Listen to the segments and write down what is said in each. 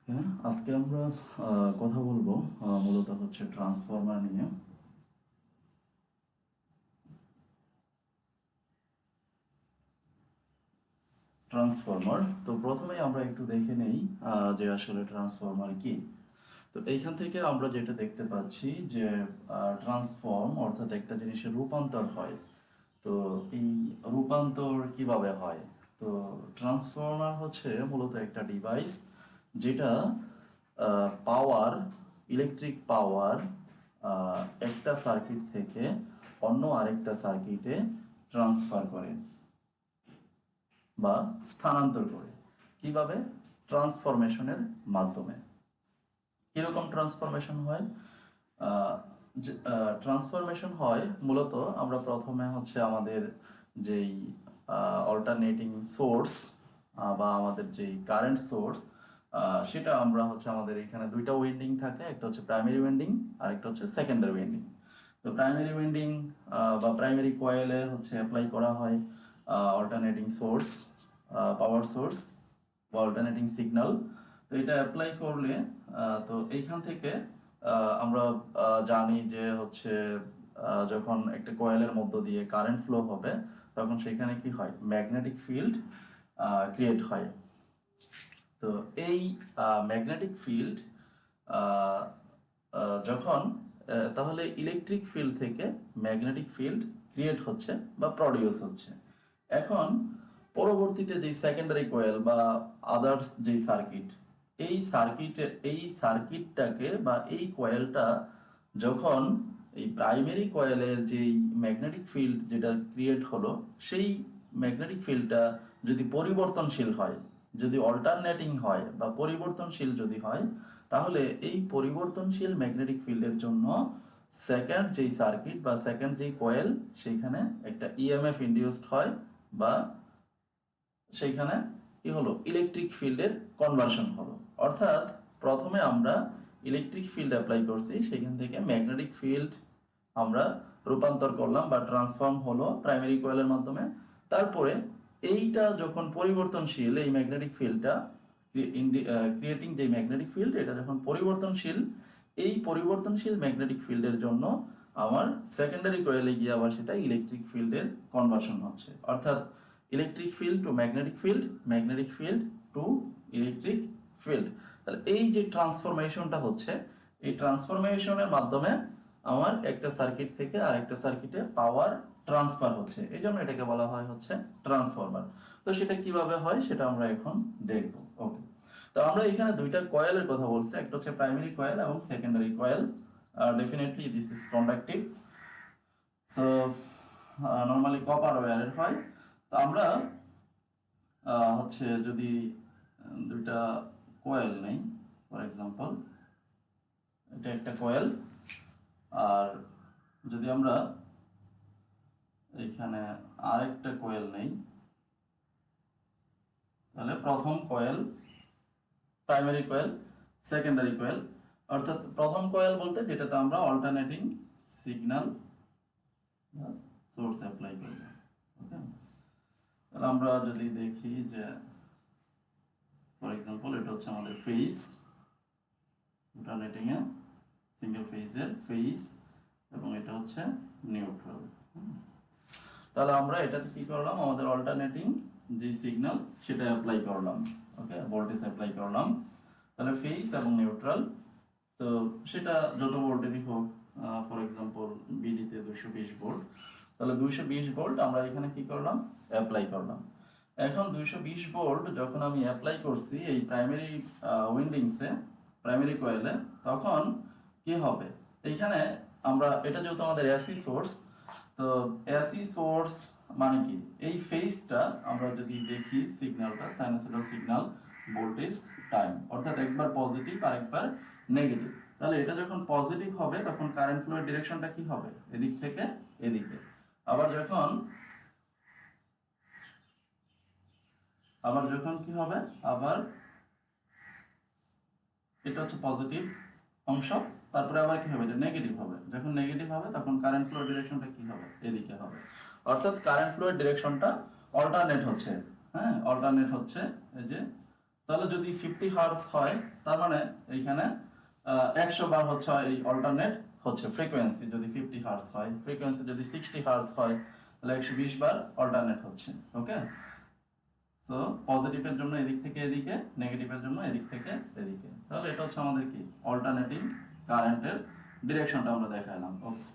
হ্যাঁ, আজকে আমরা কথা বলবো মূলত হচ্ছে ট্রান্সফরমার নিয়ে। ট্রান্সফরমার তো প্রথমেই আমরা একটু দেখে নেই যে আসলে ট্রান্সফরমার কি। তো এইখান থেকে আমরা যেটা দেখতে পাচ্ছি যে ট্রান্সফর্ম অর্থাৎ একটা জিনিসের রূপান্তর হয়। তো এই রূপান্তর কিভাবে হয়? তো ট্রান্সফরমার হচ্ছে মূলত একটা ডিভাইস যেটা পাওয়ার, ইলেকট্রিক পাওয়ার একটা সার্কিট থেকে অন্য আরেকটা সার্কিটে ট্রান্সফার করে বা স্থানান্তর করে। কিভাবে? ট্রান্সফরমেশনের মাধ্যমে। কিরকম ট্রান্সফরমেশন হয়? ট্রান্সফরমেশন হয় মূলত আমরা প্রথমে হচ্ছে আমাদের যেই অল্টারনেটিং সোর্স বা আমাদের যেই কারেন্ট সোর্স, সেটা আমরা হচ্ছে আমাদের এখানে দুইটা উইন্ডিং থাকে, একটা হচ্ছে প্রাইমারি উইন্ডিং আর একটা হচ্ছে সেকেন্ডারি উইন্ডিং। তো প্রাইমারি উইন্ডিং বা প্রাইমারি কয়েলে হচ্ছে অ্যাপ্লাই করা হয় অল্টারনেটিং সোর্স, পাওয়ার সোর্স বা অল্টারনেটিং সিগন্যাল। তো এটা অ্যাপ্লাই করলে তো এইখান থেকে আমরা জানি যে হচ্ছে যখন একটা কয়েলের মধ্য দিয়ে কারেন্ট ফ্লো হবে তখন সেখানে কি হয়, ম্যাগনেটিক ফিল্ড ক্রিয়েট হয়। তো এই ম্যাগনেটিক ফিল্ড যখন তাহলে ইলেকট্রিক ফিল্ড থেকে ম্যাগনেটিক ফিল্ড ক্রিয়েট হচ্ছে বা প্রডিউস হচ্ছে। এখন পরবর্তীতে যেই সেকেন্ডারি কয়েল বা আদার্স যেই সার্কিট, এই সার্কিটটাকে বা এই কয়েলটা যখন এই প্রাইমারি কয়েলের যেই ম্যাগনেটিক ফিল্ড যেটা ক্রিয়েট হলো, সেই ম্যাগনেটিক ফিল্ডটা যদি পরিবর্তনশীল হয়, যদি অল্টারনেটিং হয় বা পরিবর্তনশীল যদি হয়, তাহলে এই পরিবর্তনশীল ম্যাগনেটিক ফিল্ডের জন্য সেকেন্ড যেই সার্কিট বা সেকেন্ড যেই কয়েল, সেইখানে একটা ইএমএফ ইন্ডিউসড হয় বা সেইখানে কি হলো, ইলেকট্রিক ফিল্ডের কনভার্সন হলো। অর্থাৎ প্রথমে আমরা ইলেকট্রিক ফিল্ড অ্যাপ্লাই করছি, সেখান থেকে ম্যাগনেটিক ফিল্ড আমরা রূপান্তর করলাম বা ট্রান্সফর্ম হলো প্রাইমারি কয়েলের মাধ্যমে। তারপরে এইটা যখন পরিবর্তনশীল, এই ম্যাগনেটিক ফিল্ডটা ক্রিয়েটিং যে ম্যাগনেটিক ফিল্ড, এটা যখন পরিবর্তনশীল, এই পরিবর্তনশীল ম্যাগনেটিক ফিল্ডের জন্য আমার সেকেন্ডারি কয়েলে গিয়ে আবার সেটা ইলেকট্রিক ফিল্ডের কনভার্সন হচ্ছে। অর্থাৎ electric field to magnetic field, magnetic field to electric field. তাহলে এই যে ট্রান্সফরমেশনটা হচ্ছে, এই ট্রান্সফরমেশনের মাধ্যমে আমার একটা সার্কিট থেকে আরেকটা সার্কিটে পাওয়ার ট্রান্সফার হচ্ছে, এই জন্য এটাকে বলা হয় হচ্ছে ট্রান্সফরমার। তো সেটা কিভাবে হয় সেটা আমরা এখন দেখব। ওকে, তো আমরা এখানে দুইটা কয়েলের কথা বলছি, একটা হচ্ছে প্রাইমারি কয়েল এবং secondary coil. Definitely this is conductive. So normally copper ওয়্যারের হয়। তো আমরা হচ্ছে যদি দুইটা কয়েল নেই, ফর এক্সাম্পল এটা একটা কয়েল, আর যদি আমরা এখানে আরেকটা কয়েল নেই, তাহলে প্রথম coil primary coil, secondary coil. অর্থাৎ প্রথম কয়েল বলতে যেটাতে আমরা অল্টারনেটিং সিগন্যাল সোর্স অ্যাপ্লাই করব। ওকে, তাহলে আমরা যদি দেখি যে ফর এক্সাম্পল এটা হচ্ছে আমাদের ফেজ, অল্টারনেটিং এ সিঙ্গেল ফেজের ফেজ, এবং এটা হচ্ছে নিউট্রাল। তাহলে আমরা এটাতে কি করলাম, আমাদের অল্টারনেটিং যে সিগন্যাল সেটা অ্যাপ্লাই করলাম। ওকে, ভোল্টেজ অ্যাপ্লাই করলাম। তাহলে ফেজ এবং নিউট্রাল, তো সেটা যত ভোল্টেরই হোক, ফর এক্সাম্পল বিডিতে 220 ভোল্ট, তাহলে 220 ভোল্ট আমরা এখানে কি করলাম, অ্যাপ্লাই করলাম। এখন 220 ভোল্ট যখন আমি অ্যাপ্লাই করছি এই প্রাইমারি উইন্ডিংসে, প্রাইমারি কয়েলে, তখন কি হবে, এইখানে আমরা এটা যেহেতু আমাদের এসি সোর্স, তো এসি সোর্স মানে কি, এই ফেজটা আমরা যদি দেখি সিগন্যালটা সাইনোসয়েডাল সিগন্যাল, ভোল্টেজ টাইম, অর্থাৎ একবার পজিটিভ আর একবার নেগেটিভ। তাহলে এটা যখন পজিটিভ হবে তখন কারেন্ট ফ্লোর ডিরেকশনটা কি হবে, এদিক থেকে এদিকে। আবার যখন কি হবে, আবার এটা হচ্ছে পজিটিভ অংশ, তারপরে আবার কি হবে, এটা নেগেটিভ হবে। যখন নেগেটিভ হবে তখন কারেন্ট ফ্লো ডিরেকশনটা কি হবে, এদিকে হবে। অর্থাৎ কারেন্ট ফ্লোর ডিরেকশনটা অল্টারনেট হচ্ছে। হ্যাঁ, অল্টারনেট হচ্ছে, এই যে তাহলে যদি 50 হার্টজ হয় তার মানে এইখানে 100 বার হচ্ছে এই অল্টারনেট হচ্ছে ফ্রিকোয়েন্সি। যদি 50 হার্টজ হয়, ফ্রিকোয়েন্সি যদি 60 হার্টজ হয় তাহলে 120 বার অল্টারনেট হচ্ছে। ওকে, সো পজিটিভের জন্য এদিক থেকে এদিকে, নেগেটিভের জন্য এদিক থেকে এদিকে। তাহলে এটা হচ্ছে আমাদের কি অল্টারনেটিং কারেন্টের ডিরেকশনটা আমরা দেখালাম। ওকে,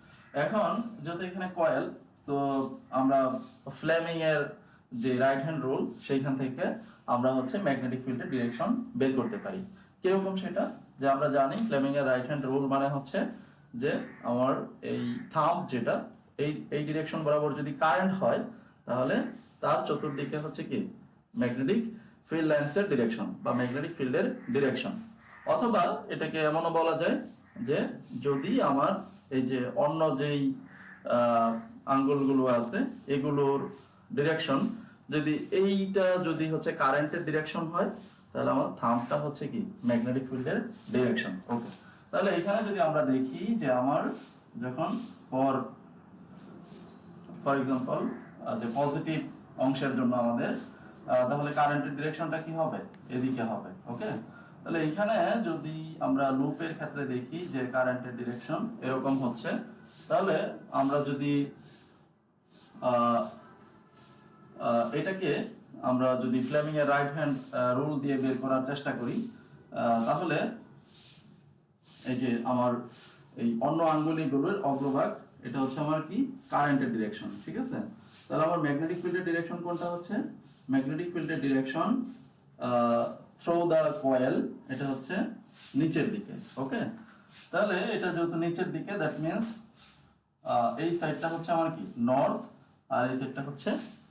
এখন যদি এখানে কয়েল, সো আমরা ফ্লেমিং এর যে রাইট হ্যান্ড রুল সেইখান থেকে আমরা হচ্ছে ম্যাগনেটিক ফিল্ডের ডিরেকশন বের করতে পারি। কিরকম সেটা, যে আমরা জানি ফ্লেমিং এর রাইট হ্যান্ড রুল মানে হচ্ছে যে আমার এই থাম্ব যেটা এই ডিরেকশন বরাবর যদি কারেন্ট হয় তাহলে তার চতুর্দিকে হচ্ছে কি ম্যাগনেটিক ফিল্ড লাইন্সের ডিরেকশন বা ম্যাগনেটিক ফিল্ডের ডিরেকশন। অথবা এটাকে এমনও বলা যায় যে যদি আমার এই যে অন্য যেই আঙ্গুলগুলো আছে এগুলোর ডিরেকশন যদি এইটা যদি হচ্ছে কারেন্টের ডিরেকশন হয় তাহলে আমার থাম্বটা হচ্ছে কি ম্যাগনেটিক ফিল্ডের ডিরেকশন। ওকে, তাহলে এখানে যদি আমরা দেখি যে আমার যখন ফর এক্সাম্পল যে পজিটিভ অংশের জন্য আমাদের তাহলে কারেন্টের ডিরেকশনটা কি হবে, এদিকে হবে। ওকে, তাহলে এখানে যদি আমরা লুপের ক্ষেত্রে দেখি যে কারেন্টের ডিরেকশন এরকম হচ্ছে, তাহলে আমরা যদি এটাকে আমরা যদি ফ্লেমিং এর রাইট হ্যান্ড রুল দিয়ে বের করার চেষ্টা করি তাহলে এই যে আমার এই অন্য আঙ্গুলিগুলোর অগ্রভাগ এটা হচ্ছে আমার কি কারেন্টের ডিরেকশন। ঠিক আছে, তাহলে আমার ম্যাগনেটিক ফিল্ডের ডিরেকশন কোনটা হচ্ছে, ম্যাগনেটিক ফিল্ডের ডিরেকশন থ্রু দা কয়েল এটা হচ্ছে নিচের দিকে। ওকে, তাহলে এটা যেহেতু নিচের দিকে দ্যাট মিন্স এই সাইডটা হচ্ছে আমার কি নর্থ আর এই সাইডটা হচ্ছে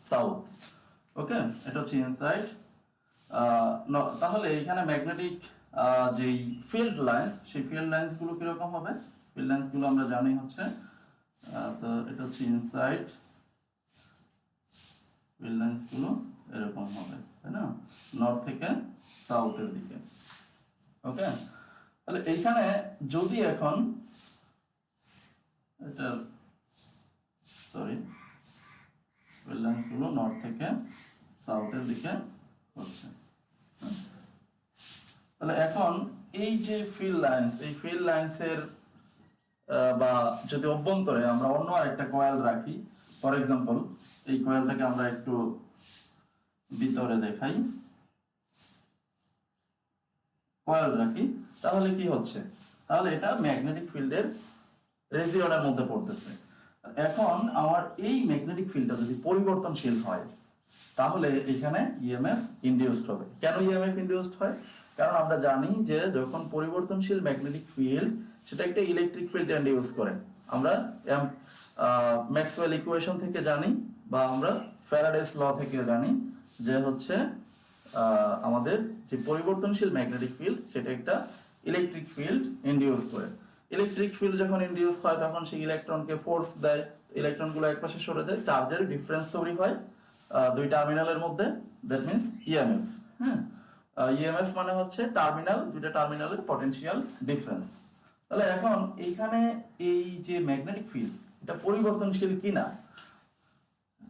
সাউথ। ওকে, এটা হচ্ছে ইনসাইড। তাহলে এখানে ম্যাগনেটিক যেই ফিল্ড লাইন্স সেই ফিল্ড লাইন্স গুলো কিরকম হবে, ফিল্ড লাইন্স গুলো আমরা জানি হচ্ছে তো এটা হচ্ছে ইনসাইড, ফিল্ড লাইন্স গুলো এরকম হবে, তাই না, নর্থ থেকে সাউথের দিকে। ওকে, তাহলে এইখানে যদি এখন এটা সরি ফিল্ড লাইন্স গুলো নর্থ থেকে সাউথের দিকে হচ্ছে। তাহলে এখন এই যে ফিল্ড লাইন্স, এই ফিল্ড লাইন্সের বা যদি অভ্যন্তরে আমরা অন্য আরেকটা কয়েল রাখি, ফর এক্সাম্পল এই কয়েলটাকে আমরা একটু ভিতরে দেখাই, কয়েল রাখি, তাহলে কি হচ্ছে, তাহলে এটা ম্যাগনেটিক ফিল্ডের রেজিয়নের মধ্যে পড়তেছে। এখন আমার এই ম্যাগনেটিক ফিল্ডটা যদি পরিবর্তনশীল হয় তাহলে এখানে ইএমএফ ইনডিউসড হবে। কেন ইএমএফ ইনডিউসড হয়, কারণ আমরা জানি যে যখন পরিবর্তনশীল ম্যাগনেটিক ফিল্ড সেটা একটা ইলেকট্রিক ফিল্ড ইনডিউস করে। আমরা ম্যাক্সওয়েল ইকুয়েশন থেকে জানি বা আমরা ফ্যারাডেস ল থেকে জানি যে হচ্ছে আমাদের যে পরিবর্তনশীল ম্যাগনেটিক ফিল্ড সেটা একটা ইলেকট্রিক ফিল্ড ইনডিউস করে। ইলেকট্রিক ফিল্ড যখন ইনডিউস হয় তখন সেই ইলেকট্রনকে ফোর্স দেয়, ইলেকট্রনগুলো একপাশে সরে যায়, চার্জের ডিফারেন্স তৈরি হয় দুই টার্মিনালের মধ্যে, দ্যাট মিন্স ইএমএফ। হ্যাঁ, ইএমএফ মানে হচ্ছে টার্মিনাল, দুইটা টার্মিনালের পটেনশিয়াল ডিফারেন্স। তাহলে এখন এইখানে এই যে ম্যাগনেটিক ফিল্ড এটা পরিবর্তনশীল কিনা,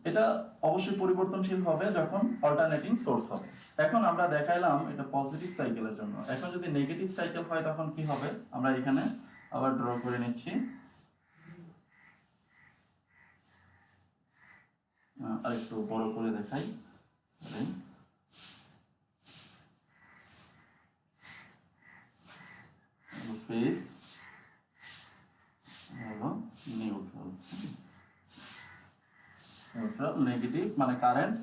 এটা অবশ্যই পরিবর্তনশীল হবে যখন অল্টারনেটিং সোর্স হবে। এখন আমরা দেখাইলাম এটা পজিটিভ সাইকেলের জন্য। এখন যদি নেগেটিভ সাইকেল হয় তখন কি হবে, আমরা এখানে আবার ড্র করে নিচ্ছি, আর একটু বড় করে দেখাই, ফেজ নিউট্রাল, নিউট্রাল নেগেটিভ মানে কারেন্ট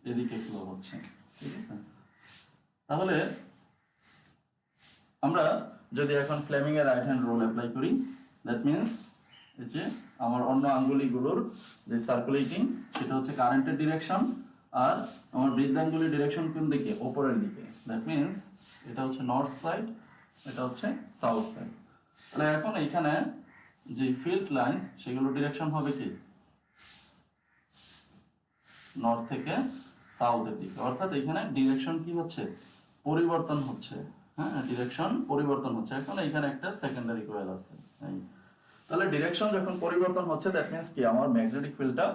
এদিকে ফ্লো হচ্ছে। ঠিক আছে, তাহলে আমরা যদি এখন ফ্লেমিং এর রাইট হ্যান্ড রুল অ্যাপ্লাই করি, দ্যাট মিন্স এই যে আমার অন্য আঙ্গুলিগুলোর যে সার্কুলেটিং সেটা হচ্ছে কারেন্টের ডিরেকশন, আর আমার বৃদ্ধাঙ্গুলির ডিরেকশন কোন দিকে, উপরের দিকে, দ্যাট মিন্স এটা হচ্ছে নর্থ সাইড, এটা হচ্ছে সাউথ সাইড। তাহলে এখন এইখানে যে ফিল্ড লাইন্স সেগুলো ডিরেকশন হবে কি নর্থ থেকে সাউথের দিকে, অর্থাৎ এখানে ডিরেকশন কি হচ্ছে পরিবর্তন হচ্ছে। হ্যাঁ, ডিরেকশন পরিবর্তন হচ্ছে। এখন এখানে একটা সেকেন্ডারি কয়েল আছে, তাহলে ডিরেকশন যখন পরিবর্তন হচ্ছে দ্যাট মিন্স কি আমার ম্যাগনেটিক ফিল্ডটা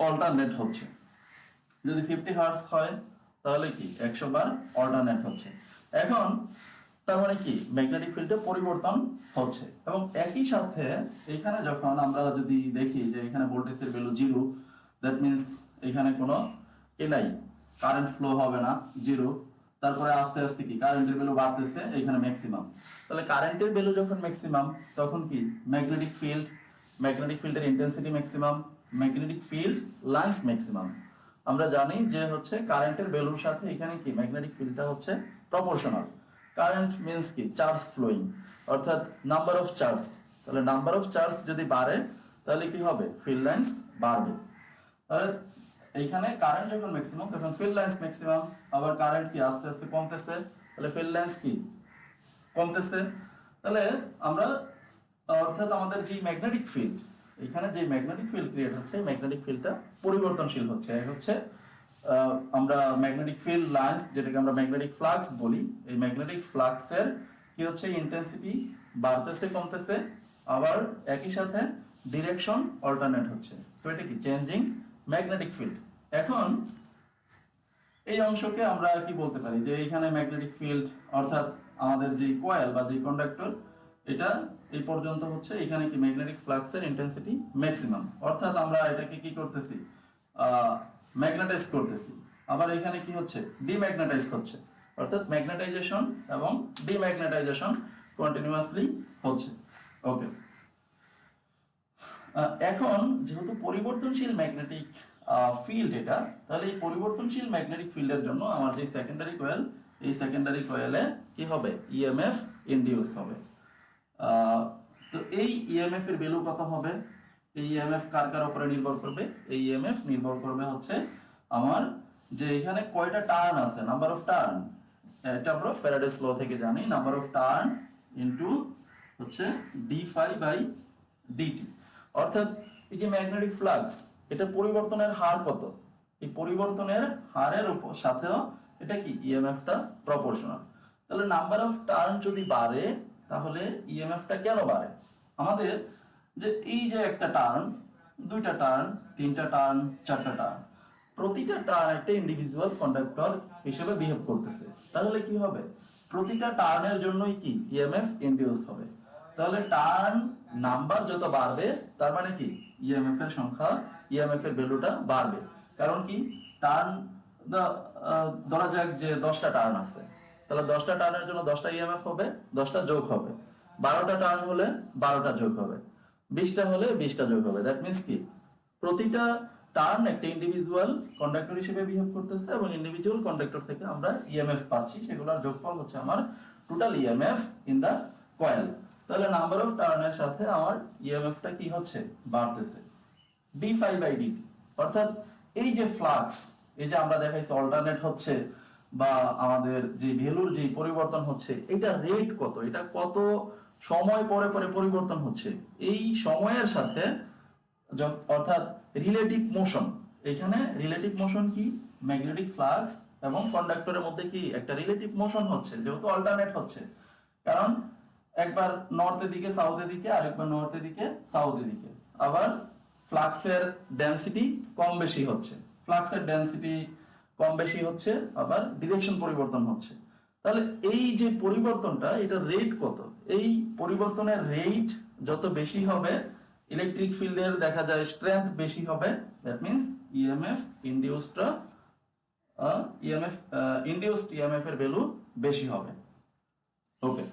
অল্টারনেট হচ্ছে। যদি 50 হার্টজ হয় তাহলে কি 100 বার অল্টারনেট হচ্ছে। এখন তার মানে কি ম্যাগনেটিক ফিল্ডে পরিবর্তন হচ্ছে। এবং একই সাথে এখানে যখন আমরা যদি দেখি যে এখানে ভোল্টেজের ভ্যালু 0, দ্যাট মিন্স এখানে কোনো নাই, কারেন্ট ফ্লো হবে না, 0। তারপরে আস্তে আস্তে কি কারেন্টের ভ্যালু বাড়তেছে, এখানে ম্যাক্সিমাম। তাহলে কারেন্টের ভ্যালু যখন ম্যাক্সিমাম তখন কি ম্যাগনেটিক ফিল্ডের intensity maximum, magnetic field lines maximum. আমরা জানি যে হচ্ছে কারেন্টের ভ্যালুর সাথে এখানে কি ম্যাগনেটিক ফিল্ডটা হচ্ছে প্রপোর্শনাল। কারেন্ট মিন্স কি চার্জ ফ্লোয়িং, অর্থাৎ নাম্বার অফ চার্জ। তাহলে নাম্বার অফ চার্জ যদি বাড়ে তাহলে কি হবে, ফিল্ড লাইন্স বাড়বে। তাহলে এইখানে কারেন্ট যখন ম্যাক্সিমাম তখন ফিল্ড লাইন্স ম্যাক্সিমাম। আবার কারেন্ট কি আস্তে আস্তে কমতেছে, তাহলে ফিল্ড লাইন্স কি কমতেছে। তাহলে আমরা অর্থাৎ আমাদের যে ম্যাগনেটিক ফিল্ড, এখানে যে ম্যাগনেটিক ফিল্ড ক্রিয়েট হচ্ছে, ম্যাগনেটিক ফিল্ডটা পরিবর্তনশীল হচ্ছে। এক হচ্ছে আমরা ম্যাগনেটিক ফিল্ড লাইন্স, যেটাকে আমরা ম্যাগনেটিক ফ্লাক্স বলি, এই ম্যাগনেটিক ফ্লাক্সের কি হচ্ছে ইন্টেন্সিটি বাড়তেছে কমতেছে, আবার একই সাথে ডিরেকশন অল্টারনেট হচ্ছে। সো এটা কি চেঞ্জিং ম্যাগনেটিক ফিল্ড। এখন এই অংশকে আমরা কি বলতে পারি যে এইখানে ম্যাগনেটিক ফিল্ড অর্থাৎ আমাদের যে কয়েল বা যে কন্ডাক্টর, এটা এই পর্যন্ত হচ্ছে এখানে কি ম্যাগনেটিক ফ্লাক্সের ইন্টেন্সিটি ম্যাক্সিমাম, অর্থাৎ আমরা এটাকে কি করতেছি, ম্যাগনেটাইজ করতেছি। আবার এখানে কি হচ্ছে, ডিম্যাগনেটাইজ হচ্ছে, অর্থাৎ ম্যাগনেটাইজেশন এবং ডিম্যাগনেটাইজেশন কন্টিনিউয়াসলি হচ্ছে। ওকে, এখন যেহেতু পরিবর্তনশীল ম্যাগনেটিক ফিল্ড এটা, তাহলে এই পরিবর্তনশীল ম্যাগনেটিক ফিল্ডের জন্য আমার যে সেকেন্ডারি কয়েল, এই সেকেন্ডারি কয়েলে কি হবে, ইএমএফ ইনডিউস হবে। তো এই ইএমএফ এর ভ্যালু কত হবে, এই ইএমএফ কার কার উপরে নির্ভর করবে, এই ইএমএফ নির্ভর করবে হচ্ছে আমার যে এখানে কয়টা টার্ন আছে, নাম্বার অফ টার্ন। এটা আমরা ফ্যারাডেস ল থেকে জানি, নাম্বার অফ টার্ন ইনটু হচ্ছে d∅/dt। অর্থাৎ এই যে ম্যাগনেটিক ফ্লাক্স, এটা পরিবর্তনের হার কত, এই পরিবর্তনের হারের উপর সাথেও এটা কি ইএমএফটা প্রপোর্শনাল। তাহলে নাম্বার অফ টার্ন যদি বাড়ে তাহলে ইএমএফটা কেন বাড়ে, আমাদের যে এই যে একটা টার্ন, দুইটা টার্ন, তিনটা টার্ন, চারটা টার্ন, প্রতিটা টার্ন একটা ইন্ডিভিজুয়াল কন্ডাক্টর হিসেবে বিহেভ করতেছে। তাহলে কি হবে, প্রতিটা টার্নের জন্যই কি ইএমএফ ইনডিউস হবে। তাহলে টার্ন নাম্বার যত বাড়বে তার মানে কি ইএমএফ এর সংখ্যা, ইএমএফ এর ভ্যালুটা বাড়বে। কারণ কি টার্ন, ধরা যাক যে 10টা টার্ন আছে, তাহলে 10টা টার্নের জন্য 10টা ইএমএফ হবে, 10টা যোগ হবে। 12টা টার্ন হলে 12টা যোগ হবে, 20টা হলে 20টা যোগ হবে। দ্যাট মিন্স কি প্রতিটা টার্ন একটা ইন্ডিভিজুয়াল কন্ডাক্টর হিসেবে বিহেভ করতেছে এবং ইন্ডিভিজুয়াল কন্ডাক্টর থেকে আমরা ইএমএফ পাচ্ছি, সেগুলোর যোগফল হচ্ছে আমার total EMF in the coil. তাহলে নাম্বার অফ টার্নের সাথে আমার ইএমএফটা কি হচ্ছে, বাড়তেছে d∅/dt। অর্থাৎ এই যে ফ্লাক্স, এই যে আমরা দেখাইছি অল্টারনেট হচ্ছে বা আমাদের যে ভ্যালুর যে পরিবর্তন হচ্ছে, এটা রেট কত, এটা কত সময় পরে পরে পরিবর্তন হচ্ছে, এই সময়ের সাথে অর্থাৎ রিলেটিভ মোশন। এখানে রিলেটিভ মোশন কি, ম্যাগনেটিক ফ্লাক্স এবং কন্ডাক্টরের মধ্যে কি একটা রিলেটিভ মোশন হচ্ছে, যেহেতু অল্টারনেট হচ্ছে। কারণ একবার নর্থের দিকে সাউথের দিকে, আরেকবার নর্থের দিকে সাউথের দিকে। আবার ফ্লাক্সের ডেনসিটি কম বেশি হচ্ছে, ফ্লাক্সের ডেনসিটি কম বেশি হচ্ছে, আবার ডিরেকশন পরিবর্তন হচ্ছে। তাহলে এই যে পরিবর্তনটা, এটা রেট কত, এই পরিবর্তনের রেট যত বেশি হবে, ইলেকট্রিক ফিল্ডের দেখা যায় স্ট্রেংথ বেশি হবে। That means EMF induced, EMF এর ভ্যালু বেশি হবে। ওকে,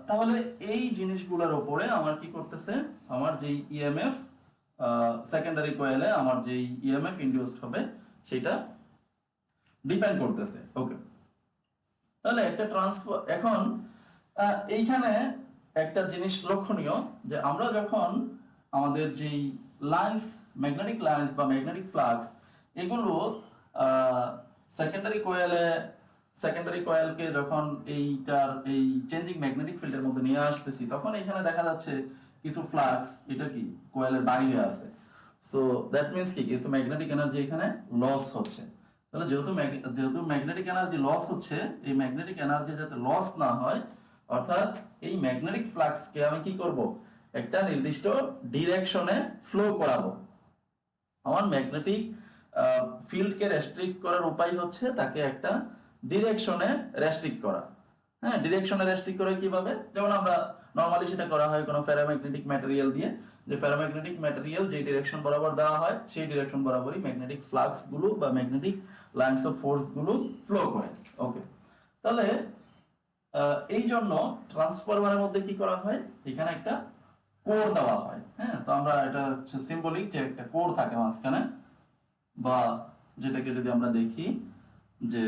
তাহলে এই জিনিসগুলোর উপরে আমার কি করতেছে, আমার যে ইএমএফ সেকেন্ডারি কয়েলে আমার যে ইএমএফ ইনডিউসড হবে সেটা ডিপেন্ড করতেছে। ওকে, তাহলে একটা ট্রান্সফার, এখন এইখানে একটা জিনিস লক্ষণীয় যে আমরা যখন আমাদের যেই লাইন্স, ম্যাগনেটিক লাইন্স বা ম্যাগনেটিক ফ্লাক্স, এগুলো সেকেন্ডারি কয়েলকে যখন এইটার এই চেঞ্জিং ম্যাগনেটিক ফিল্ডের মধ্যে নিয়ে আসতেছি, তখন এখানে দেখা যাচ্ছে কিছু ফ্লাক্স এটা কি কয়েলের বাইরে আছে। সো দ্যাট মিন্স কি কিছু ম্যাগনেটিক এনার্জি এখানে লস হচ্ছে। তাহলে যেহেতু ম্যাগনেটিক এনার্জি লস হচ্ছে, এই ম্যাগনেটিক এনার্জি যাতে লস না হয়, অর্থাৎ এই ম্যাগনেটিক ফ্লাক্সকে আমি কি করব, একটা নির্দিষ্ট ডিরেকশনে ফ্লো করাবো। আমার ম্যাগনেটিক ফিল্ডকে রেস্ট্রিক্ট করার উপায় হচ্ছে তাকে একটা ডিরেকশনে রেস্ট্রিক্ট করা। হ্যাঁ, ডিরেকশনে রেস্ট্রিক্ট করে কিভাবে, যেমন আমরা নরমালি সেটা করা হয় কোনো ফেরোম্যাগনেটিক ম্যাটেরিয়াল দিয়ে, যে ফেরোম্যাগনেটিক ম্যাটেরিয়াল যে ডিরেকশন বরাবর দেওয়া হয় সেই ডিরেকশন বরাবরই ম্যাগনেটিক ফ্লাক্স গুলো বা ম্যাগনেটিক লাইন্স অফ ফোর্স গুলো ফ্লো করে। ওকে, তাহলে এই জন্য ট্রান্সফরমারের মধ্যে কি করা হয়, এখানে একটা কোর দেওয়া হয়। হ্যাঁ, তো আমরা এটা হচ্ছে সিম্বলিক যে একটা কোর থাকে মাঝখানে, বা যেটাকে যদি আমরা দেখি যে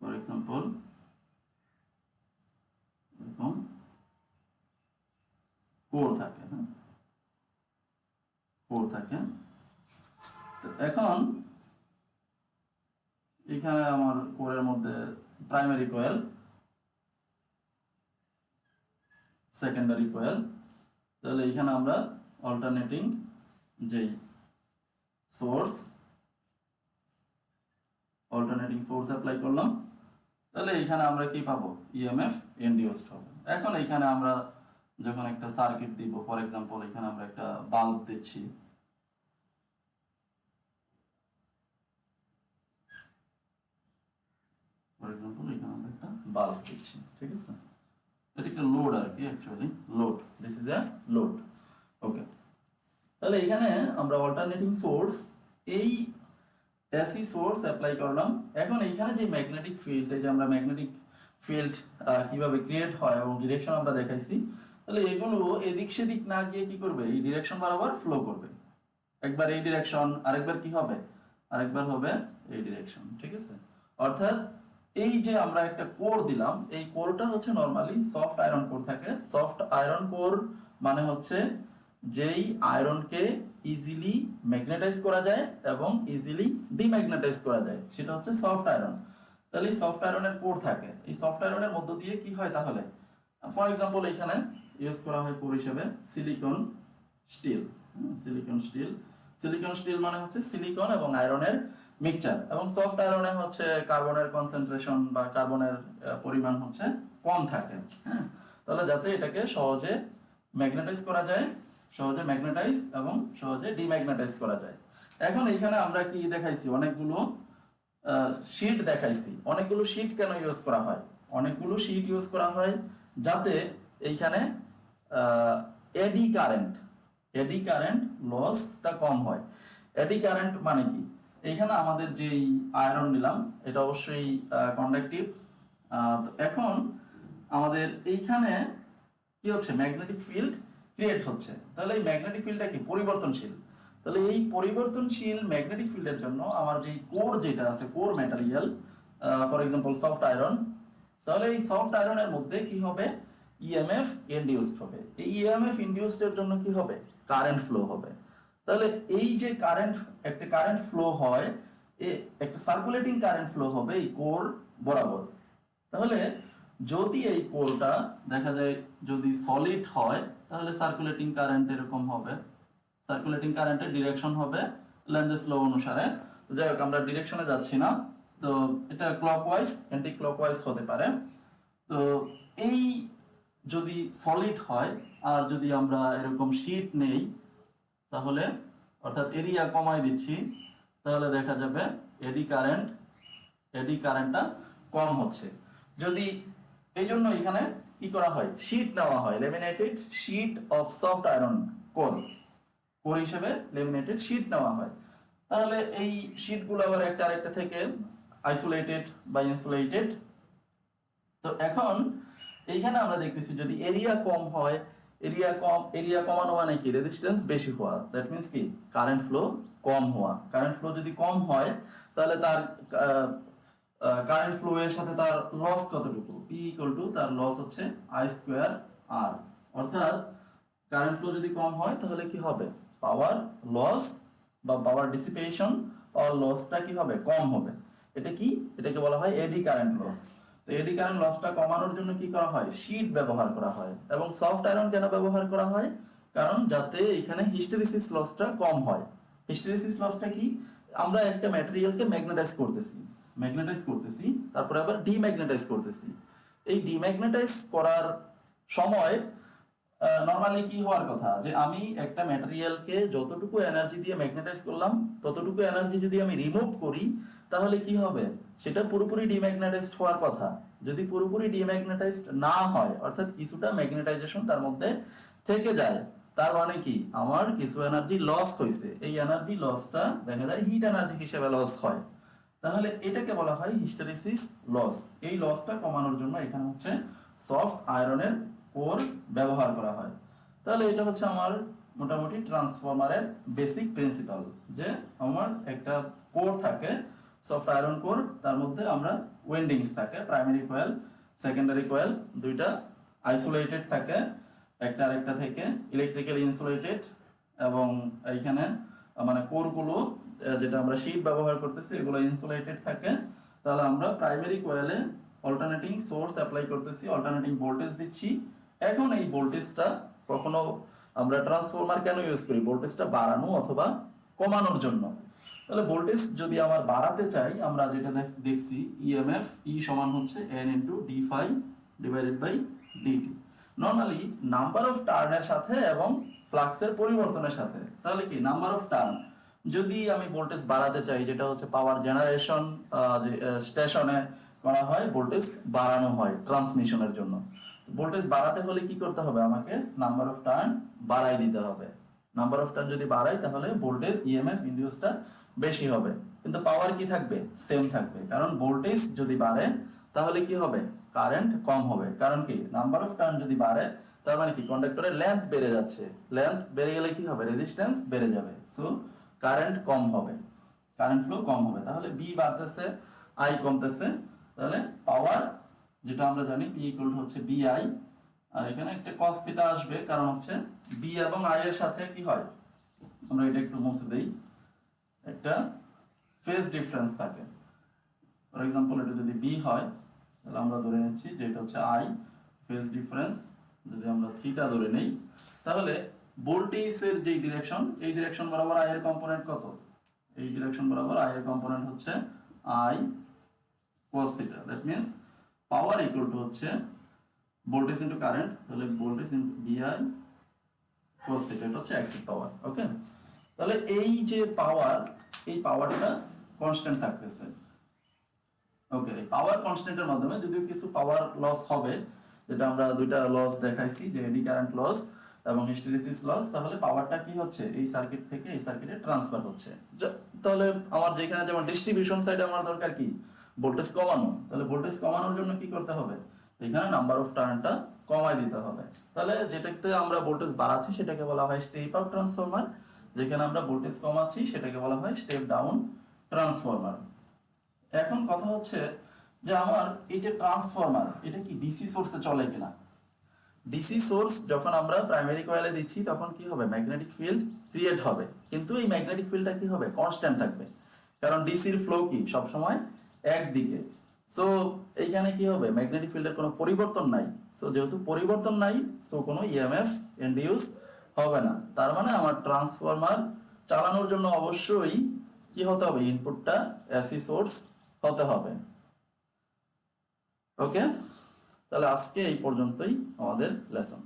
ফর এক্সাম্পল এরকম কোর থাকে। হ্যাঁ, কোর থাকে। তো এখন এখানে আমার কোরের মধ্যে প্রাইমারি কয়েল, সেকেন্ডারি কয়েল, তাহলে এখানে আমরা অল্টারনেটিং যেই সোর্স অ্যাপ্লাই করলাম, তাহলে এখানে আমরা কি পাবো, ইএমএফ ইনডিউসড হবে। এখন এখানে আমরা যখন একটা সার্কিট দিব, ফর এক্সাম্পল এখানে আমরা একটা বাল্ব দিচ্ছি, ফর এক্সাম্পল এখানে আমরা একটা বাল্ব দিচ্ছি, ঠিক আছে, এটা একটা লোড আর কি, actually load, this is a load. Okay, তাহলে এখানে আমরা অল্টারনেটিং সোর্স, এই এসি সোর্স অ্যাপ্লাই করলাম। এখন এখানে যে ম্যাগনেটিক ফিল্ড, এই যে আমরা ম্যাগনেটিক ফিল্ড কিভাবে ক্রিয়েট হয় এবং ডিরেকশন আমরা দেখাইছি, তাহলে এগুলো এদিক সেদিক না গিয়ে কি করবে, এই ডিরেকশন বরাবর ফ্লো করবে। একবার এই ডিরেকশন, আরেকবার কি হবে, আরেকবার হবে এই ডিরেকশন, ঠিক আছে। অর্থাৎ এই যে আমরা একটা কোর দিলাম, এই কোরটা হচ্ছে নরমালি সফট আয়রন কোর থাকে। সফট আয়রন কোর মানে হচ্ছে যেই আয়রনকে ইজিলি ম্যাগনেটাইজ করা যায় এবং ইজিলি ডিম্যাগনেটাইজ করা যায়, সেটা হচ্ছে সফট আয়রন। তাহলে এই সফট আয়রনের কোর থাকে, এই সফট আয়রনের মধ্য দিয়ে কি হয়, তাহলে ফর এক্সাম্পল এখানে ইউজ করা হয় কোর হিসেবে সিলিকন স্টিল। সিলিকন স্টিল মানে হচ্ছে সিলিকন এবং আয়রনের মিক্সচার, এবং সফট আয়রনে হচ্ছে কার্বনের কনসেন্ট্রেশন বা কার্বনের পরিমাণ হচ্ছে কম থাকে। হ্যাঁ, তাহলে যাতে এটাকে সহজে ম্যাগনেটাইজ করা যায়, সহজে ম্যাগনেটাইজ এবং সহজে ডিম্যাগনেটাইজ করা যায়। এখন এখানে আমরা কি দেখাইছি, অনেকগুলো শীট দেখাইছি। অনেকগুলো শীট কেন ইউজ করা হয়, অনেকগুলো শীট ইউজ করা হয় যাতে এইখানে এডি কারেন্ট লসটা কম হয়। এডি কারেন্ট মানে কি, এইখানে আমাদের যেই আয়রন নিলাম এটা অবশ্যই কন্ডাক্টিভ। এখন আমাদের এইখানে কি হচ্ছে, ম্যাগনেটিক ফিল্ড ক্রিয়েট হচ্ছে। তাহলে এই ম্যাগনেটিক ফিল্ডটা কি পরিবর্তনশীল। তাহলে এই পরিবর্তনশীল ম্যাগনেটিক ফিল্ডের জন্য আমার যে কোর যেটা আছে, core material, for example soft iron, তাহলে এই সফট আয়রনের মধ্যে কি হবে, ইএমএফ ইনডিউসড হবে। এই ইএমএফ ইনডিউসড এর জন্য কি হবে, কারেন্ট ফ্লো হবে। তাহলে এই যে একটা কারেন্ট ফ্লো হয়, একটা সার্কুলেটিং কারেন্ট ফ্লো হবে এই কোর বরাবর। তাহলে যদি এই কোরটা দেখা যায় যদি সলিড হয়, তাহলে সার্কুলেটিং কারেন্ট এরকম হবে, সার্কুলেটিং কারেন্টের ডিরেকশন হবে লেনজেস ল অনুসারে। তো যাই হোক, আমরা ডিরেকশনে যাচ্ছি না, তো এটা ক্লকওয়াইজ অ্যান্টি ক্লকওয়াইজ হতে পারে। তো এই যদি সলিড হয় আর যদি আমরা এরকম শীট নেই, তাহলে অর্থাৎ এরিয়া কমাই দিচ্ছি, তাহলে দেখা যাবে এডি কারেন্টটা কম হচ্ছে। যদি এই জন্য এখানে কি করা হয়, শীট নেওয়া হয়, laminated sheet of soft iron core হিসেবে লেমিনেটেড শীট নেওয়া হয়। তাহলে এই শীটগুলো আবার একটা আরেকটা থেকে আইসোলেটেড বা ইনসুলেটেড। তো এখন এইখানে আমরা দেখতেছি যদি এরিয়া কম হয়, এরিয়া কমানো মানে কি, রেজিস্ট্যান্স বেশি হওয়া, দ্যাট মিন্স কি কারেন্ট ফ্লো কম হওয়া। কারেন্ট ফ্লো যদি কম হয়, তাহলে তার কারেন্ট ফ্লো এর সাথে তার লস কতটুকু, পি ইকুয়াল টু তার লস হচ্ছে আই স্কোয়ার আর। অর্থাৎ কারেন্ট ফ্লো যদি কম হয়, তাহলে কি হবে, পাওয়ার লস বা পাওয়ার ডিসিপেশন, পাওয়ার লসটা কি হবে, কম হবে। এটাকে বলা হয় এডি কারেন্ট লস। তো এডি কারেন্ট লসটা কমানোর জন্য কি করা হয়, শীট ব্যবহার করা হয়। এবং সফট আয়রন কেন ব্যবহার করা হয়, কারণ যাতে এখানে হিস্টেরিসিস লসটা কম হয়। হিস্টেরিসিস লসটা কি, আমরা একটা ম্যাটেরিয়ালকে ম্যাগনেটাইজ করতেছি, তারপরে আবার ডিম্যাগনেটাইজ করতেছি। এই ডিম্যাগনেটাইজ করার সময় নরমালি কি হওয়ার কথা যে আমি একটা ম্যাটেরিয়ালকে যতটুকু এনার্জি দিয়ে ম্যাগনেটাইজ করলাম ততটুকু এনার্জি যদি আমি রিমুভ করি তাহলে কি হবে, সেটা পুরোপুরি ডিম্যাগনেটাইজড হওয়ার কথা। যদি পুরোপুরি ডিম্যাগনেটাইজড না হয় অর্থাৎ কিছুটা ম্যাগনেটাইজেশন তার মধ্যে থেকে যায়, তার মানে কি আমার কিছু এনার্জি লস হয়েছে, এই এনার্জি লসটা দেখা যায় হিট এনার্জি হিসেবে লস হয়, তাহলে এটাকে বলা হয় হিস্টেরিসিস লস। এই লসটা কমানোর জন্য এখানে হচ্ছে সফট আয়রনের কোর ব্যবহার করা হয়। তাহলে এটা হচ্ছে আমার মোটামুটি ট্রান্সফরমারের বেসিক প্রিন্সিপাল, যে আমার একটা কোর থাকে সফট আয়রন কোর, তার মধ্যে আমরা ওয়েন্ডিংস থাকে, প্রাইমারি কয়েল সেকেন্ডারি কয়েল দুইটা আইসোলেটেড থাকে একটা আরেকটা থেকে, ইলেকট্রিক্যালি ইনসুলেটেড, এবং এইখানে মানে কোরগুলো যেটা আমরা শীট ব্যবহার করতেছি এগুলো ইনসুলেটেড থাকে। তাহলে আমরা প্রাইমারি কয়েলে অল্টারনেটিং সোর্স অ্যাপ্লাই করতেছি, অল্টারনেটিং ভোল্টেজ দিচ্ছি। এখন এই ভোল্টেজটা কখনো আমরা ট্রান্সফরমার কেন ইউজ করি, ভোল্টেজটা বাড়ানো অথবা কমানোর জন্য। তাহলে ভোল্টেজ যদি আমার বাড়াতে চাই, আমরা যেটা দেখছি ইএমএফ ই সমান হচ্ছে N into D phi divided by DT, normally number of টার্নের সাথে এবং ফ্লাক্সের পরিবর্তনের সাথে। তাহলে কি নাম্বার অফ টার্ন, যদি আমি ভোল্টেজ বাড়াতে চাই, যেটা হচ্ছে পাওয়ার জেনারেশন যে স্টেশনে করা হয় ভোল্টেজ বাড়ানো হয় ট্রান্সমিশনের জন্য, ভোল্টেজ বাড়াতে হলে কি করতে হবে, আমাকে নাম্বার অফ টার্ন বাড়াই দিতে হবে। নাম্বার অফ টার্ন যদি বাড়াই তাহলে ভোল্টেজ ইএমএফ ইনডিউসটা বেশি হবে, কিন্তু পাওয়ার কি থাকবে, সেম থাকবে। কারণ ভোল্টেজ যদি বাড়ে তাহলে কি হবে, কারেন্ট কম হবে। কারণ কি নাম্বার অফ টার্ন যদি বাড়ে তার মানে কি কন্ডাক্টরের লেন্থ বেড়ে যাচ্ছে, লেন্থ বেড়ে গেলে কি হবে, রেজিস্ট্যান্স বেড়ে যাবে, সো কারেন্ট কম হবে, কারেন্ট ফ্লো কম হবে। তাহলে বি বাড়তেছে, আই কমতেছে, তাহলে পাওয়ার যেটা আমরা জানি পি ইকুয়াল হচ্ছে বি আই, আর এখানে একটা cos থিটা আসবে, কারণ হচ্ছে বি এবং আই এর সাথে কি হয়, আমরা এটা একটু মুছে দেই, একটা ফেজ ডিফারেন্স থাকে। ফর এক্সাম্পল এটা যদি বি হয় তাহলে আমরা ধরে নিচ্ছি যে এটা হচ্ছে আই, ফেজ ডিফারেন্স যদি আমরা থিটা ধরে নেই, তাহলে ভোল্টেজের যে ডিরেকশন, এই ডিরেকশন বরাবর আই এর কম্পোনেন্ট কত, এই ডিরেকশন বরাবর আই এর কম্পোনেন্ট হচ্ছে I cos theta, that means power equal to হচ্ছে ভোল্টেজ ইনটু কারেন্ট, তাহলে ভোল্টেজ ইনটু বিআই cos থিটা, এটা হচ্ছে অ্যাক্টিভ পাওয়ার। ওকে, তাহলে এই যে পাওয়ার, এই পাওয়ারটা কনস্ট্যান্ট থাকতেছে। ওকে, পাওয়ার কনস্ট্যান্টের মাধ্যমে যদিও কিছু পাওয়ার লস হবে, যেটা আমরা দুইটা লস দেখাইছি, যে এডি কারেন্ট লস এবং হিস্টেরিসিস লস, তাহলে পাওয়ারটা কি হচ্ছে এই সার্কিট থেকে এই সার্কিটে ট্রান্সফার হচ্ছে। তাহলে আমার যেখানে যেমন ডিস্ট্রিবিউশন সাইডে আমার দরকার কি, ভোল্টেজ কমানো, তাহলে ভোল্টেজ কমানোর জন্য কি করতে হবে, এখানে নাম্বার অফ টার্নটা কমাই দিতে হবে। তাহলে যেটাতে আমরা ভোল্টেজ বাড়াচ্ছি সেটাকে বলা হয় স্টেপ আপ ট্রান্সফরমার, যেখানে আমরা ভোল্টেজ কমাচ্ছি সেটাকে বলা হয় স্টেপ ডাউন ট্রান্সফরমার। এখন কথা হচ্ছে যে আমার এই যে ট্রান্সফরমার, এটা কি ডিসি সোর্সে চলে কিনা। ডিসি সোর্স যখন আমরা প্রাইমারি কয়েলে দিচ্ছি তখন কি হবে, ম্যাগনেটিক ফিল্ড ক্রিয়েট হবে, কিন্তু এই ম্যাগনেটিক ফিল্ডটা কি হবে, কনস্ট্যান্ট থাকবে, কারণ ডিসির ফ্লো কি সবসময় একদিকে। সো এইখানে কি হবে, ম্যাগনেটিক ফিল্ডের কোনো পরিবর্তন নাই, সো যেহেতু পরিবর্তন নাই সো কোনো ইএমএফ ইনডিউস হবে না। তার মানে আমার ট্রান্সফরমার চালানোর জন্য অবশ্যই কি হতে হবে, ইনপুটটা এসি সোর্স হতে হবে। ওকে, তাহলে আজকে এই পর্যন্তই আমাদের লেসন।